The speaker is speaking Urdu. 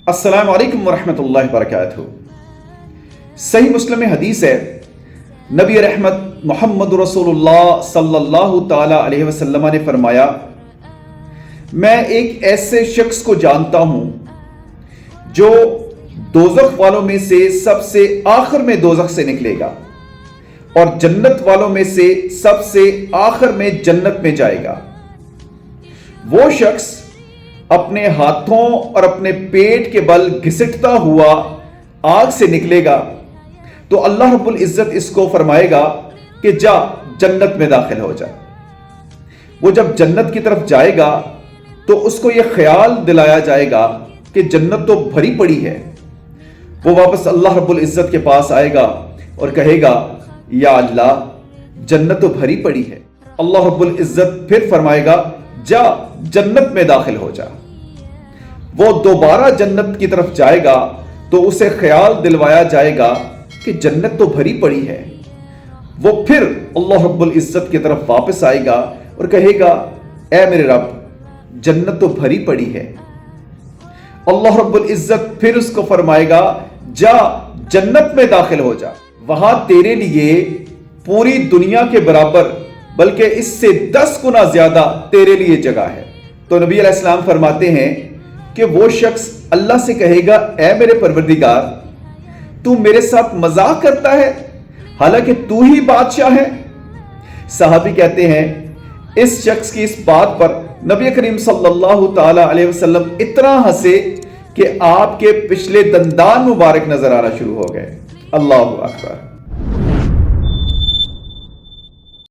السلام علیکم ورحمۃ اللہ وبرکاتہ۔ صحیح مسلم میں حدیث ہے، نبی رحمت محمد رسول اللہ صلی اللہ تعالی علیہ وسلم نے فرمایا، میں ایک ایسے شخص کو جانتا ہوں جو دوزخ والوں میں سے سب سے آخر میں دوزخ سے نکلے گا اور جنت والوں میں سے سب سے آخر میں جنت میں جائے گا۔ وہ شخص اپنے ہاتھوں اور اپنے پیٹ کے بل گھسٹتا ہوا آگ سے نکلے گا تو اللہ رب العزت اس کو فرمائے گا کہ جا جنت میں داخل ہو جا۔ وہ جب جنت کی طرف جائے گا تو اس کو یہ خیال دلایا جائے گا کہ جنت تو بھری پڑی ہے۔ وہ واپس اللہ رب العزت کے پاس آئے گا اور کہے گا، یا اللہ جنت تو بھری پڑی ہے۔ اللہ رب العزت پھر فرمائے گا، جا جنت میں داخل ہو جا۔ وہ دوبارہ جنت کی طرف جائے گا تو اسے خیال دلوایا جائے گا کہ جنت تو بھری پڑی ہے۔ وہ پھر اللہ رب العزت کی طرف واپس آئے گا اور کہے گا، اے میرے رب جنت تو بھری پڑی ہے۔ اللہ رب العزت پھر اس کو فرمائے گا، جا جنت میں داخل ہو جا، وہاں تیرے لیے پوری دنیا کے برابر بلکہ اس سے 10 گنا زیادہ تیرے لیے جگہ ہے۔ تو نبی علیہ السلام فرماتے ہیں کہ وہ شخص اللہ سے کہے گا، اے میرے پروردگار تو میرے ساتھ مذاق کرتا ہے حالانکہ تو ہی بادشاہ ہے۔ صحابی کہتے ہیں اس شخص کی اس بات پر نبی کریم صلی اللہ تعالی علیہ وسلم اتنا ہنسے کہ آپ کے پچھلے دندان مبارک نظر آنا شروع ہو گئے۔ اللہ اکبر۔